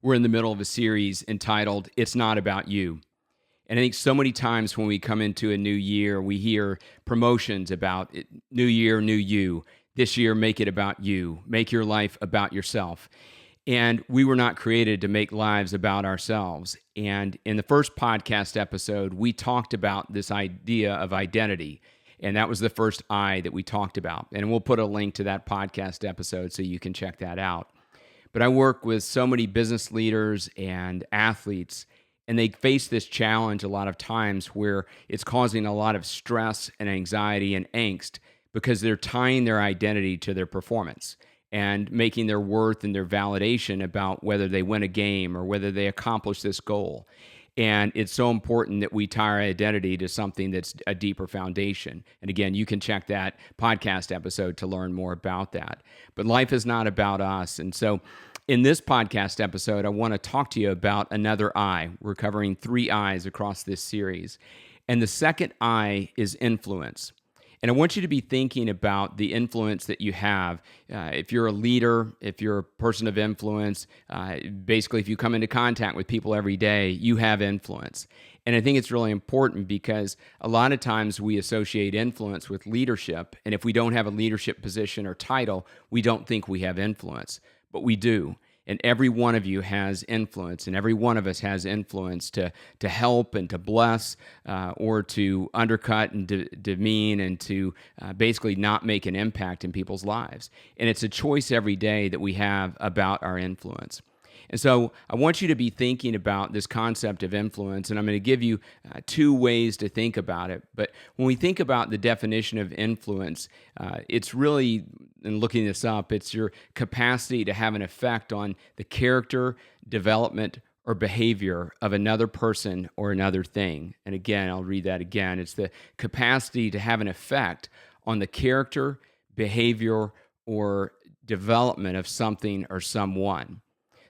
We're in the middle of a series entitled It's Not About You. And I think so many times when we come into a new year, we hear promotions about it, new year, new you. This year, make it about you. Make your life about yourself. And we were not created to make lives about ourselves. And in the first podcast episode, we talked about this idea of identity. And that was the first I that we talked about. And we'll put a link to that podcast episode so you can check that out. But I work with so many business leaders and athletes, and they face this challenge a lot of times where it's causing a lot of stress and anxiety and angst because they're tying their identity to their performance and making their worth and their validation about whether they win a game or whether they accomplish this goal. And it's so important that we tie our identity to something that's a deeper foundation. And again, you can check that podcast episode to learn more about that. But life is not about us. And so in this podcast episode, I want to talk to you about another I. We're covering 3 I's across this series. And the second I is influence. And I want you to be thinking about the influence that you have. If you're a leader, if you're a person of influence, basically if you come into contact with people every day, you have influence. And I think it's really important because a lot of times we associate influence with leadership. And if we don't have a leadership position or title, we don't think we have influence. But we do. And every one of you has influence, and every one of us has influence to help and to bless or to undercut and demean and to basically not make an impact in people's lives. And it's a choice every day that we have about our influence. And so I want you to be thinking about this concept of influence, and I'm going to give you 2 ways to think about it. But when we think about the definition of influence, it's really, and looking this up, it's your capacity to have an effect on the character, development, or behavior of another person or another thing. And again, I'll read that again. It's the capacity to have an effect on the character, behavior, or development of something or someone.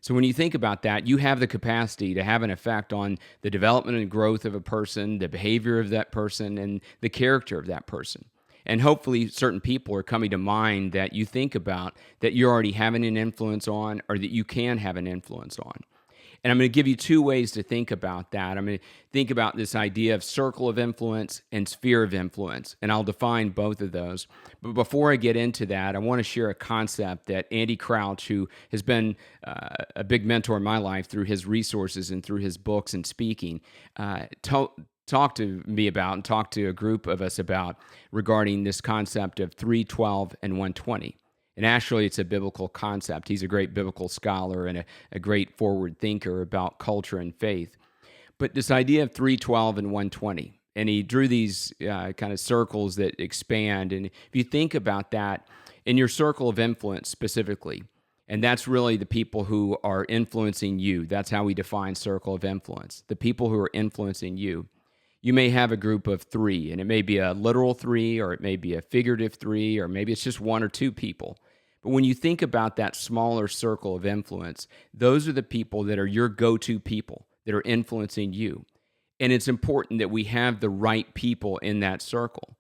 So when you think about that, you have the capacity to have an effect on the development and growth of a person, the behavior of that person, and the character of that person. And hopefully certain people are coming to mind that you think about that you're already having an influence on or that you can have an influence on. And I'm going to give you 2 ways to think about that. I'm going to think about this idea of circle of influence and sphere of influence, and I'll define both of those. But before I get into that, I want to share a concept that Andy Crouch, who has been a big mentor in my life through his resources and through his books and speaking, talked to me about and talked to a group of us about regarding this concept of 3, 12, and 120. And actually, it's a biblical concept. He's a great biblical scholar and a great forward thinker about culture and faith. But this idea of 3, 12, and 120, and he drew these kind of circles that expand. And if you think about that in your circle of influence specifically, and that's really the people who are influencing you. That's how we define circle of influence, the people who are influencing you. You may have a group of 3, and it may be a literal 3, or it may be a figurative 3, or maybe it's just 1 or 2 people. But when you think about that smaller circle of influence, those are the people that are your go-to people that are influencing you. And it's important that we have the right people in that circle.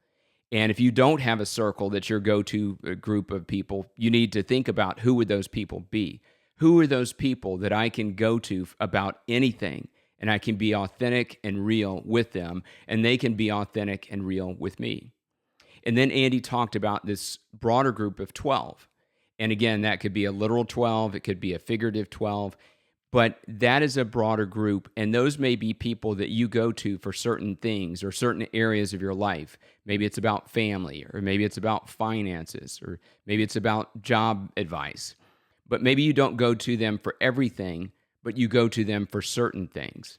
And if you don't have a circle that's your go-to group of people, you need to think about who would those people be. Who are those people that I can go to about anything, and I can be authentic and real with them, and they can be authentic and real with me. And then Andy talked about this broader group of 12. And again, that could be a literal 12, it could be a figurative 12, but that is a broader group, and those may be people that you go to for certain things or certain areas of your life. Maybe it's about family, or maybe it's about finances, or maybe it's about job advice. But maybe you don't go to them for everything, but you go to them for certain things.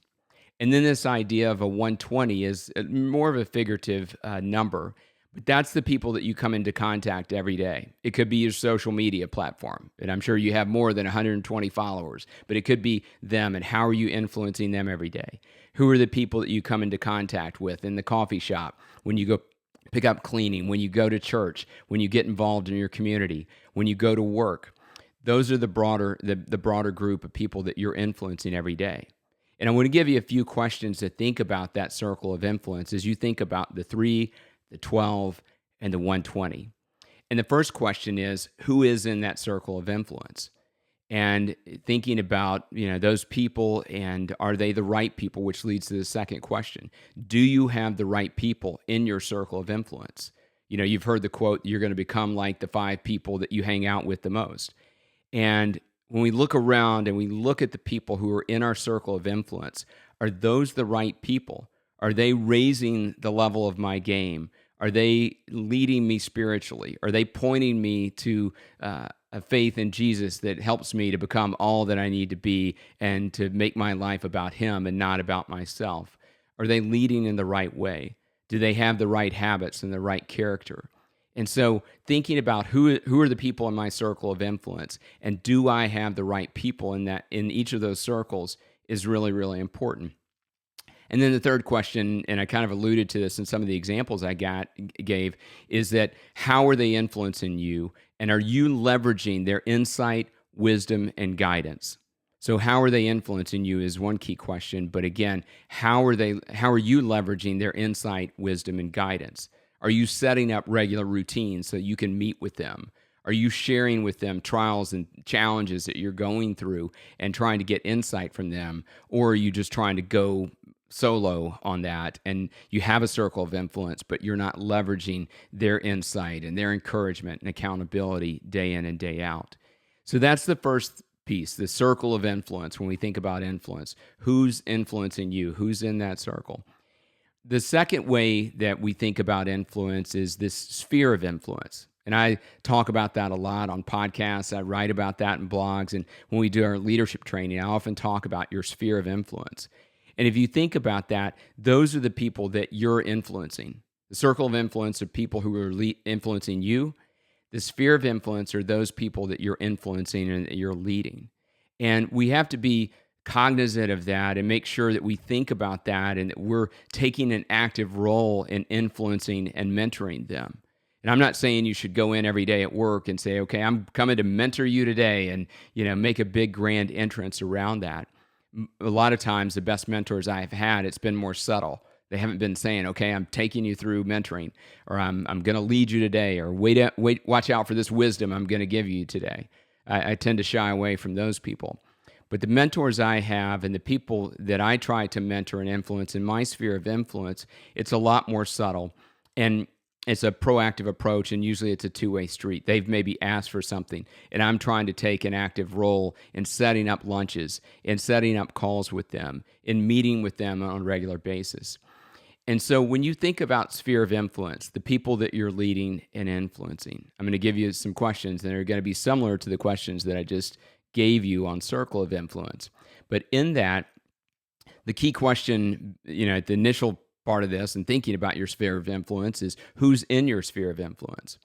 And then this idea of a 120 is more of a figurative number. But that's the people that you come into contact every day. It could be your social media platform, and I'm sure you have more than 120 followers, but it could be them, and how are you influencing them every day? Who are the people that you come into contact with in the coffee shop, when you go pick up cleaning, when you go to church, when you get involved in your community, when you go to work? Those are the broader group of people that you're influencing every day. And I want to give you a few questions to think about that circle of influence as you think about the 3, the 12, and the 120. And the first question is, who is in that circle of influence? and thinking about, those people, and are they the right people, which leads to the second question. Do you have the right people in your circle of influence? You've heard the quote, you're going to become like the 5 people that you hang out with the most. And when we look around and we look at the people who are in our circle of influence, are those the right people? Are they raising the level of my game? Are they leading me spiritually? Are they pointing me to a faith in Jesus that helps me to become all that I need to be and to make my life about Him and not about myself? Are they leading in the right way? Do they have the right habits and the right character? And so thinking about who are the people in my circle of influence, and do I have the right people in each of those circles, is really, really important. And then the third question, and I kind of alluded to this in some of the examples I gave, is that how are they influencing you, and are you leveraging their insight, wisdom, and guidance? So how are they influencing you is one key question, but again, how are you leveraging their insight, wisdom, and guidance? Are you setting up regular routines so you can meet with them? Are you sharing with them trials and challenges that you're going through and trying to get insight from them? Or are you just trying to go solo on that, and you have a circle of influence, but you're not leveraging their insight and their encouragement and accountability day in and day out? So that's the first piece, the circle of influence. When we think about influence, who's influencing you? Who's in that circle? The second way that we think about influence is this sphere of influence. And I talk about that a lot on podcasts. I write about that in blogs. And when we do our leadership training, I often talk about your sphere of influence. And if you think about that, those are the people that you're influencing. The circle of influence are people who are influencing you. The sphere of influence are those people that you're influencing and that you're leading. And we have to be cognizant of that and make sure that we think about that and that we're taking an active role in influencing and mentoring them. And I'm not saying you should go in every day at work and say, okay, I'm coming to mentor you today, and make a big grand entrance around that. A lot of times the best mentors I've had, it's been more subtle. They haven't been saying, okay, I'm taking you through mentoring, or I'm going to lead you today, or watch out for this wisdom I'm going to give you today. I tend to shy away from those people. But the mentors I have and the people that I try to mentor and influence in my sphere of influence, it's a lot more subtle. And it's a proactive approach, and usually it's a two-way street. They've maybe asked for something, and I'm trying to take an active role in setting up lunches, in setting up calls with them, in meeting with them on a regular basis. And so when you think about sphere of influence, the people that you're leading and influencing, I'm going to give you some questions that are going to be similar to the questions that I just gave you on circle of influence. But in that, the key question, at the initial part of this and thinking about your sphere of influence is who's in your sphere of influence.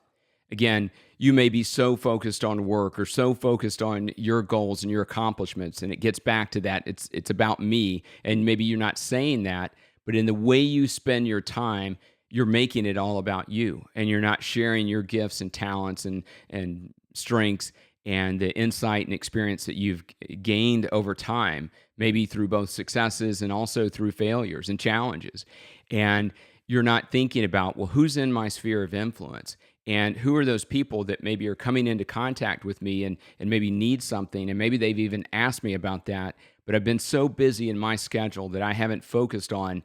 Again, you may be so focused on work or so focused on your goals and your accomplishments, and it gets back to that. It's about me, and maybe you're not saying that, but in the way you spend your time, you're making it all about you, and you're not sharing your gifts and talents and strengths and the insight and experience that you've gained over time, maybe through both successes and also through failures and challenges. And you're not thinking about, well, who's in my sphere of influence? And who are those people that maybe are coming into contact with me and maybe need something, and maybe they've even asked me about that, but I've been so busy in my schedule that I haven't focused on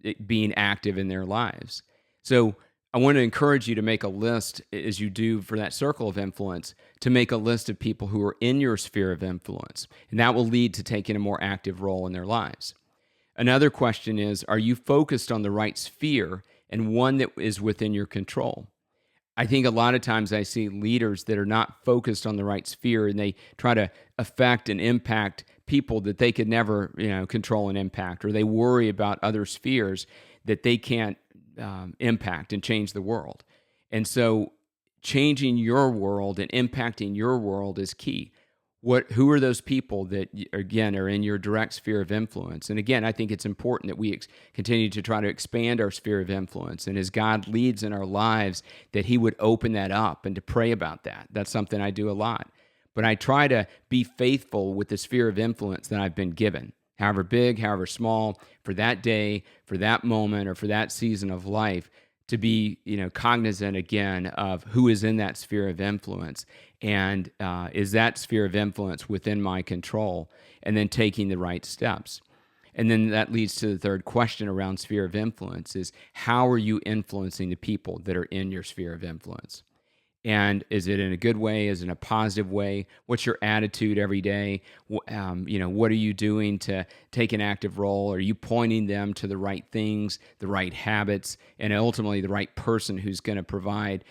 it being active in their lives. So I want to encourage you to make a list, as you do for that circle of influence, to make a list of people who are in your sphere of influence, and that will lead to taking a more active role in their lives. Another question is, are you focused on the right sphere and one that is within your control? I think a lot of times I see leaders that are not focused on the right sphere, and they try to affect and impact people that they could never, control and impact, or they worry about other spheres that they can't impact and change the world. And so changing your world and impacting your world is key. Who are those people that, again, are in your direct sphere of influence? And again, I think it's important that we continue to try to expand our sphere of influence. And as God leads in our lives, that He would open that up and to pray about that. That's something I do a lot. But I try to be faithful with the sphere of influence that I've been given, however big, however small, for that day, for that moment, or for that season of life, to be, cognizant again of who is in that sphere of influence, and is that sphere of influence within my control, and then taking the right steps. And then that leads to the third question around sphere of influence is, how are you influencing the people that are in your sphere of influence? And is it in a good way? Is it in a positive way? What's your attitude every day? What are you doing to take an active role? Are you pointing them to the right things, the right habits, and ultimately the right person who's going to provide,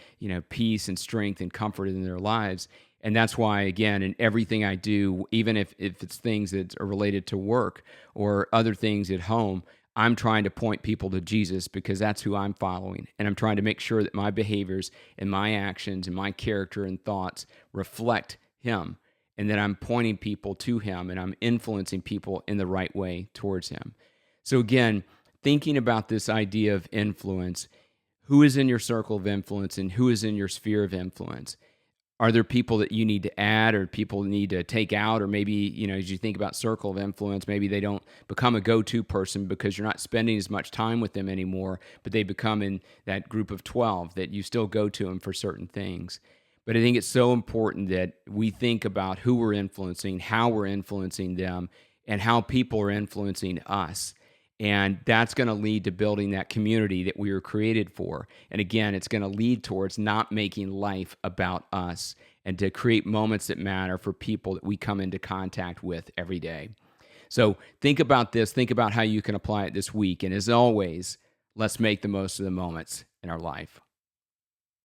peace and strength and comfort in their lives? And that's why, again, in everything I do, even if it's things that are related to work or other things at home, I'm trying to point people to Jesus because that's who I'm following. And I'm trying to make sure that my behaviors and my actions and my character and thoughts reflect him, and that I'm pointing people to him and I'm influencing people in the right way towards him. So again, thinking about this idea of influence, who is in your circle of influence and who is in your sphere of influence? Are there people that you need to add or people need to take out? Or maybe, as you think about circle of influence, maybe they don't become a go-to person because you're not spending as much time with them anymore, but they become in that group of 12 that you still go to them for certain things. But I think it's so important that we think about who we're influencing, how we're influencing them, and how people are influencing us. And that's going to lead to building that community that we were created for. And again, it's going to lead towards not making life about us and to create moments that matter for people that we come into contact with every day. So think about this. Think about how you can apply it this week. And as always, let's make the most of the moments in our life.